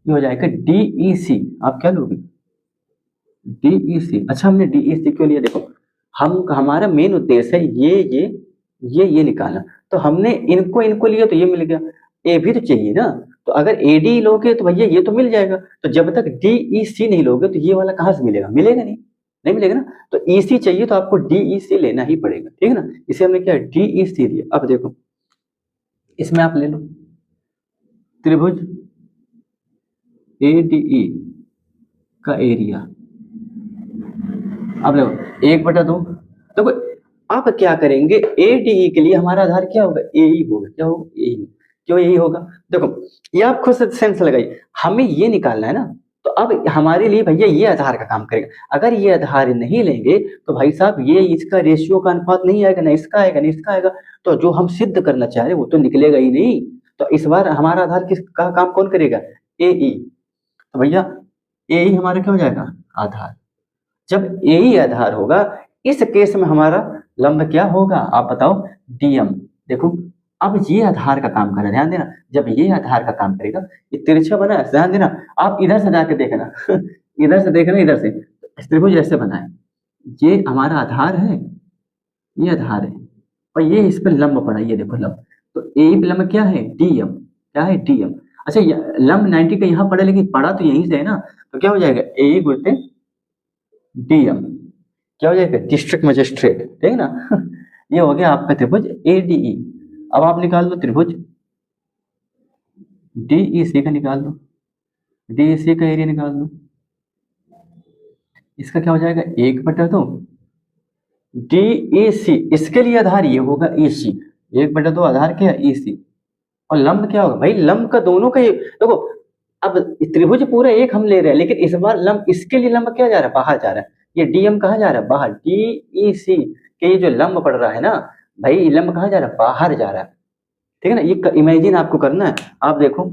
ये हो जाएगा DEC। आप क्या लोगे, DEC। अच्छा हमने DEC क्यों लिया, देखो हम हमारा मेन उद्देश्य है ये निकालना, तो हमने इनको इनको लिया तो ये मिल गया, ए भी तो चाहिए ना, तो अगर AD लोगे तो भैया ये तो मिल जाएगा, तो जब तक DEC नहीं लोगे तो ये वाला कहाँ से मिलेगा, मिलेगा नहीं, नहीं मिलेगा ना। तो EC चाहिए तो आपको DEC लेना ही पड़ेगा, ठीक है ना। इसे हमने क्या DEC लिया। अब देखो इसमें आप ले लो त्रिभुज ADE का एरिया, अब देखो 1/2, देखो आप क्या करेंगे, ADE के लिए हमारा आधार क्या होगा, AE होगा, क्या होगा, AE। क्यों यही होगा, देखो ये आप खुद से सेंस लगाइए, हमें ये निकालना है ना, तो अब हमारे लिए भैया ये आधार का काम करेगा। अगर ये आधार नहीं लेंगे तो भाई साहब ये इसका रेशियो का अनुपात नहीं आएगा, ना इसका आएगा ना इसका आएगा, तो जो हम सिद्ध करना चाह रहे हैं वो तो निकलेगा ही नहीं। तो इस बार हमारा आधार किसका काम कौन करेगा, AE। तो भैया AE हमारा क्या हो जाएगा, आधार। जब AE आधार होगा, इस केस में हमारा लंब क्या होगा, आप बताओ, DM। देखो अब ये आधार का काम कर रहा है, ध्यान देना, जब ये आधार का काम करेगा, ये तिरछा बना है, ध्यान देना, आप इधर से जाके देखना इधर से देखना, इधर से त्रिभुज ऐसे बना है, ये हमारा आधार है, ये आधार है, और ये इस पर लंब पड़ा, ये देखो लंब, तो AE पे लंब क्या है, DM। क्या है, DM। अच्छा लंब 90 का यहाँ पड़ा, लेकिन पड़ा तो यहीं से है ना, तो क्या हो जाएगा, AE गुणते DM, क्या हो जाएगा, डिस्ट्रिक्ट मजिस्ट्रेट, ठीक है ना ये हो गया आपका त्रिभुज ADE। अब आप निकाल लो त्रिभुज DEC का, निकाल लो DEC का एरिया निकाल लो, इसका क्या हो जाएगा, 1/2 DEC, इसके लिए आधार ये होगा EC, 1/2 आधार क्या है, EC, और लंब क्या होगा, भाई लंब का दोनों का, देखो अब त्रिभुज पूरा एक हम ले रहे हैं, लेकिन इस बार लंब, इसके लिए लंब क्या जा रहा है, बाहर जा रहा है, ये DM कहाँ जा रहा है, बाहर, DEC के ये जो लंब पड़ रहा है ना, भाई लंब कहाँ जा रहा है, बाहर जा रहा है, ठीक है ना। ये इमेजिन आपको करना है। आप देखो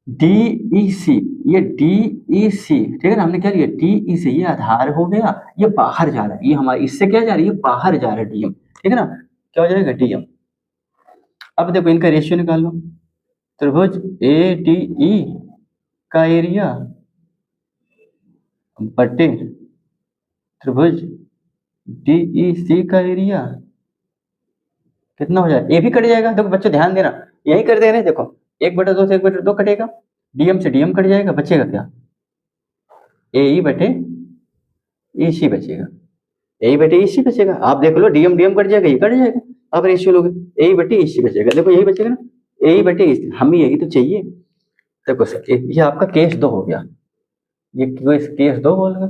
DEC, ये DEC, ठीक है ना, हमने क्या लिया DEC, ये आधार हो गया, ये बाहर जा रहा है, ये हमारे इससे क्या जा रही है, बाहर जा रहा है DM, ठीक है ना, क्या हो जाएगा DM। अब देखो इनका रेशियो निकाल लो, त्रिभुज ADE का एरिया बटे त्रिभुज DEC का एरिया कितना हो जाएगा, ए भी कट जाएगा। देखो बच्चों ध्यान देना, यही कर दे रहे हैं, देखो 1/2 से 1/2 कटेगा, DM से DM कट जाएगा, बचेगा क्या, AE बटे EC बचेगा, AE बटे EC बचेगा। आप देख लो DM DM कट जाएगा, ये कट जाएगा, आप रेशियो लोगे AE बटे EC बचेगा, देखो यही बचेगा ना, AE बटे EC, हमें यही तो चाहिए। देखो सर ये आपका केस 2 हो गया, ये केस 2 बोल गया,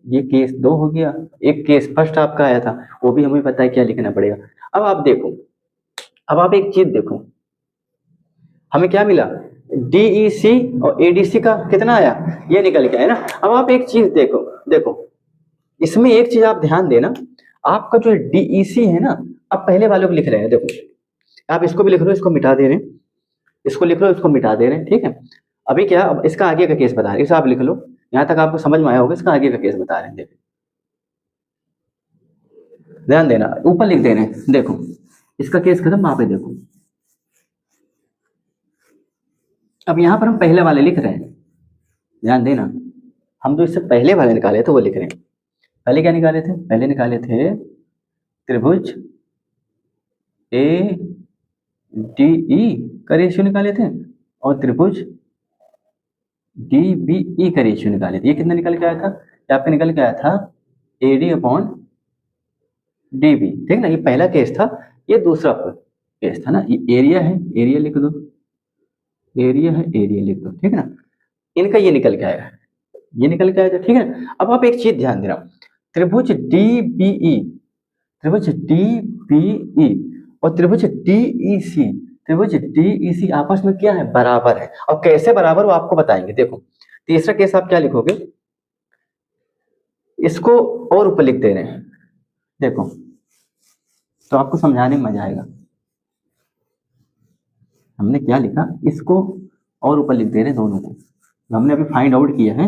ये केस 2 हो गया। एक केस फर्स्ट आपका आया था, वो भी हमें पता है क्या लिखना पड़ेगा। अब आप देखो, अब आप एक चीज देखो, हमें क्या मिला, DEC और ADC का कितना आया, ये निकल के आया ना। अब आप एक चीज देखो, देखो इसमें एक चीज आप ध्यान देना, आपका जो DEC है ना, अब पहले वालों को लिख रहे हैं, देखो आप इसको भी लिख लो, इसको मिटा दे रहे हैं, इसको लिख लो, इसको मिटा दे रहे हैं, ठीक है। अभी क्या, अब इसका आगे का केस बता रहे हैं, इसे आप लिख लो, यहां तक आपको समझ में आया होगा, इसका आगे का केस बता रहे हैं, देखो ध्यान देना, ऊपर लिख दे रहे हैं, देखो इसका केस खत्म, वहां पे देखो। अब यहां पर हम पहले वाले लिख रहे हैं, ध्यान देना, हम जो इससे पहले वाले निकाले थे वो लिख रहे हैं। पहले क्या निकाले थे, पहले निकाले थे त्रिभुज ADE का रेशियो निकाले थे, और त्रिभुज DBE का रेशियो निकाले थे। ये कितना निकल के आया था, ये आपका निकल के आया था AD/DB, ठीक ना, ये पहला केस था, ये दूसरा केस था ना। ये एरिया है, एरिया लिख दो, एरिया है, एरिया लिख दो, ठीक है ना। इनका ये निकल के आएगा, ये निकल के आएगा, ठीक है। अब आप एक चीज ध्यान देना, त्रिभुज DBE, त्रिभुज DBE और त्रिभुज DEC, त्रिभुज DEC आपस में क्या है, बराबर है। और कैसे बराबर वो आपको बताएंगे। देखो तीसरा केस आप क्या लिखोगे, इसको और ऊपर लिख दे रहे हैं, देखो तो आपको समझाने में मजा आएगा। हमने क्या लिखा, इसको और ऊपर लिख दे रहे हैं, दोनों को हमने अभी फाइंड आउट किया है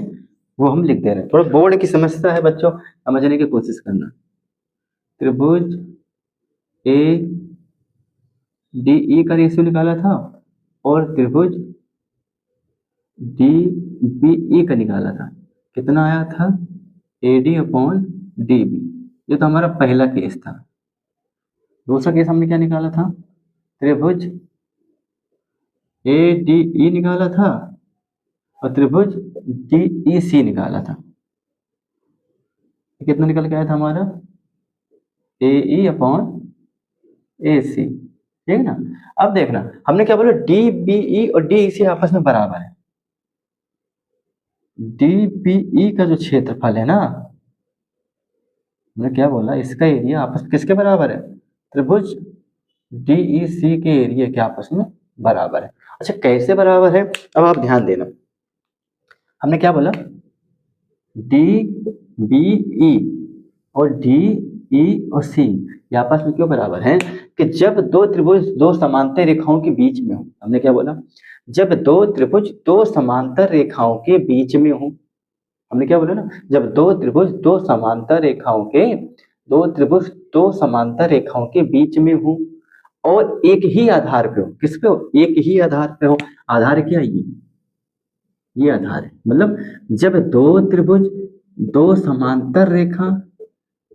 वो हम लिख दे रहे हैं। थोड़ा बोर्ड की समस्या है बच्चों, समझने की कोशिश करना। त्रिभुज ADE का रेशियो निकाला था और त्रिभुज DBE का निकाला था, कितना आया था, AD/DB। ये तो हमारा पहला केस था। दूसरा केस हमने क्या निकाला था, त्रिभुज ADE निकाला था और त्रिभुज DEC निकाला था। कितना निकल के आया था हमारा, AE/AC, ठीक है ना। अब देखना हमने क्या बोला, DBE और DEC आपस में बराबर है। DBE का जो क्षेत्रफल है ना, हमने क्या बोला, इसका एरिया आपस में किसके बराबर है, त्रिभुज DEC के एरिया के आपस में बराबर है। अच्छा कैसे बराबर है, अब आप ध्यान देना, हमने क्या बोला, DBE और DE और C ये आपस में क्यों बराबर हैं, कि जब दो त्रिभुज दो समांतर रेखाओं के बीच में हो, हमने क्या बोला, जब दो त्रिभुज दो समांतर रेखाओं के बीच में हो, हमने क्या बोला ना, जब दो त्रिभुज दो समांतर रेखाओं के बीच में हो और एक ही आधार पे हो, किस पे हो, एक ही आधार पे हो। आधार क्या है, ये आधार है, मतलब जब दो त्रिभुज दो समांतर रेखा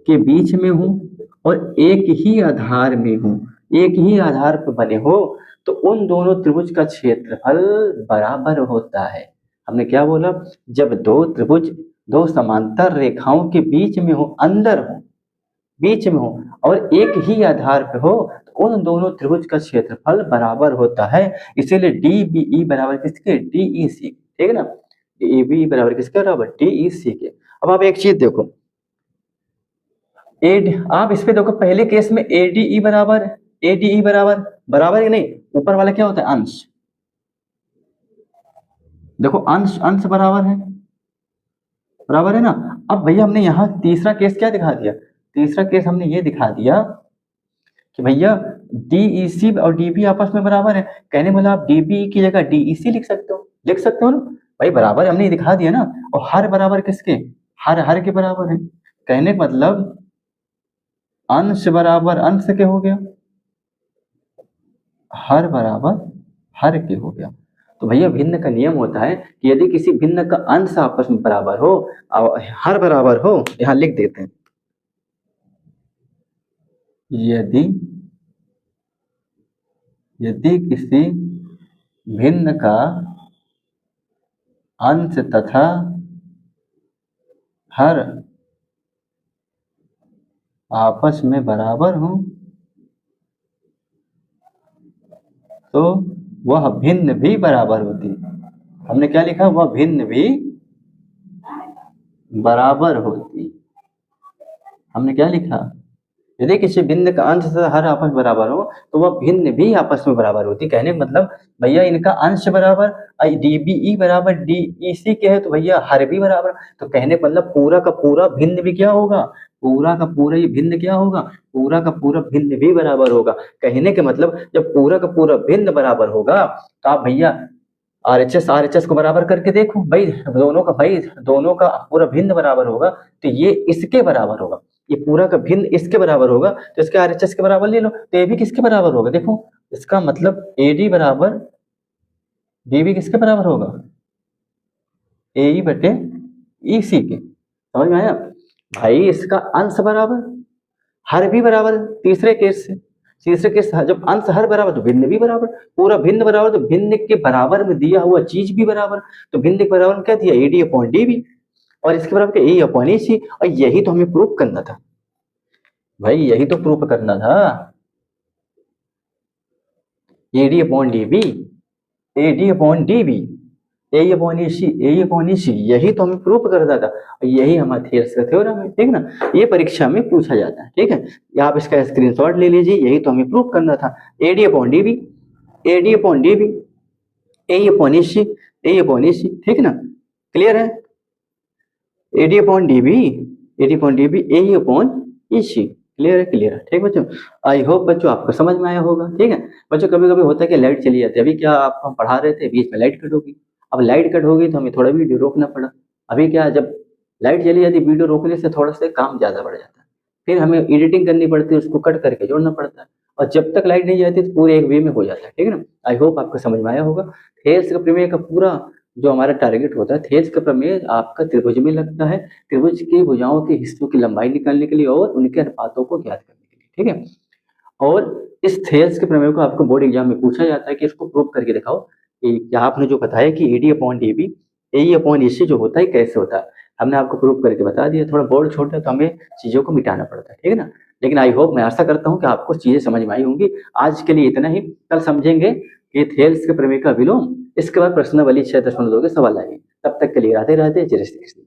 के बीच में हो और एक ही आधार में हो, एक ही आधार पर बने हो, तो उन दोनों त्रिभुज का क्षेत्रफल बराबर होता है। हमने क्या बोला, जब दो त्रिभुज दो समांतर रेखाओं के बीच में हो, अंदर हो, बीच में हो और एक ही आधार पे हो, तो उन दोनों त्रिभुज का क्षेत्रफल बराबर होता है। इसीलिए DBE बराबर किसके, DEC, ठीक है ना, DBE बराबर किसके बराबर, DEC के। अब आप एक चीज देखो, आप इस पे देखो, पहले केस में ADE बराबर बराबर ही नहीं, ऊपर वाला क्या होता है, अंश, देखो अंश अंश बराबर है ना। अब भैया हमने यहाँ तीसरा केस क्या दिखा दिया, तीसरा केस हमने ये दिखा दिया कि भैया DEC और DB आपस में बराबर है। कहने वाला आप DBE की जगह DEC लिख सकते हो ना भाई, बराबर हमने दिखा दिया ना। और हर बराबर किसके, हर के बराबर है। कहने का मतलब अंश बराबर अंश के हो गया, हर बराबर हर के हो गया। तो भैया भिन्न का नियम होता है कि यदि किसी भिन्न का अंश आपस में बराबर हो और हर बराबर हो, यहां लिख देते हैं, यदि किसी भिन्न का अंश तथा हर आपस में बराबर हो तो वह भिन्न भी बराबर होती है। हमने क्या लिखा, वह भिन्न भी बराबर होती। हमने क्या लिखा, यदि किसी भिन्न का अंश तथा हर आपस में बराबर हो तो वह भिन्न भी आपस में बराबर होती। कहने का मतलब भैया इनका अंश बराबर DBE बराबर DEC के है तो भैया हर भी बराबर। तो कहने का मतलब पूरा का पूरा भिन्न भी क्या होगा, पूरा का पूरा ये भिन्न क्या होगा, पूरा का पूरा भिन्न भी बराबर होगा। कहने के मतलब जब पूरा का पूरा भिन्न बराबर होगा तो आप भैया RHS को बराबर करके देखो भाई, दोनों का पूरा भिन्न बराबर होगा तो ये इसके बराबर होगा, ये पूरा का भिन्न इसके बराबर होगा तो इसके RHS के बराबर ले लो, तो ये भी किसके बराबर होगा। देखो इसका मतलब AD बराबर DB किसके बराबर होगा, AE बटे EC के। समझ में आया भाई, इसका अंश बराबर हर भी बराबर। तीसरे केस जब अंश हर बराबर तो भिन्न भी बराबर, पूरा भिन्न बराबर तो भिन्न के बराबर में दिया हुआ चीज भी बराबर। तो भिन्न के बराबर में क्या दिया, AD अपॉन DB, और इसके बराबर क्या, A अपॉन EC। और यही तो हमें प्रूफ करना था भाई, यही तो प्रूफ करना था, AD upon DB, AD upon DB, AE upon EC, यही तो हमें प्रूफ करना था। यही हमारा थेल्स का थ्योरम है, ठीक ना। ये परीक्षा में पूछा जाता है, ठीक है। आप इसका स्क्रीनशॉट ले लीजिए, यही तो हमें प्रूफ करना था। AD upon DB, AD upon DB, AE upon EC, ठीक ना, क्लियर है। AD upon DB, AE upon EC, clear है, ठीक बच्चों। आई होप बच्चों आपको समझ में आया होगा, ठीक है। बच्चों कभी कभी होता है कि लाइट चली जाती है, अभी क्या आप हम पढ़ा रहे थे, बीच में लाइट कट होगी। अब लाइट कट होगी तो हमें थोड़ा वीडियो रोकना पड़ा। अभी क्या, जब लाइट चली जाती है वीडियो रोकने से थोड़ा सा काम ज़्यादा बढ़ जाता है, फिर हमें एडिटिंग करनी पड़ती है, उसको कट करके जोड़ना पड़ता है, और जब तक लाइट नहीं जाती तो पूरे एक वे में हो जाता है, ठीक है ना। आई होप आपको समझ में आया होगा। थेल्स का प्रमेय का पूरा जो हमारा टारगेट होता है, थेल्स का प्रमेय आपका त्रिभुज में लगता है, त्रिभुज की भुजाओं के हिस्सों की लंबाई निकालने के लिए और उनके अनुपातों को ज्ञात करने के लिए, ठीक है। और इस थेल्स के प्रमेय को आपको बोर्ड एग्जाम में पूछा जाता है कि इसको प्रूव करके दिखाओ कि आपने जो बताया कि AD upon DB, AE upon EC जो होता है कैसे होता है, हमने आपको प्रूव करके बता दिया। थोड़ा बोर्ड छोटा है तो हमें चीज़ों को मिटाना पड़ता है, ठीक है ना। लेकिन आई होप, मैं आशा करता हूँ कि आपको चीज़ें समझ में आई होंगी। आज के लिए इतना ही, कल समझेंगे कि थेल्स के प्रमेय का विलोम, इसके बाद प्रश्नावली 6.2 के सवाल आएंगे। तब तक के लिए राधे राधे, जय श्री कृष्ण।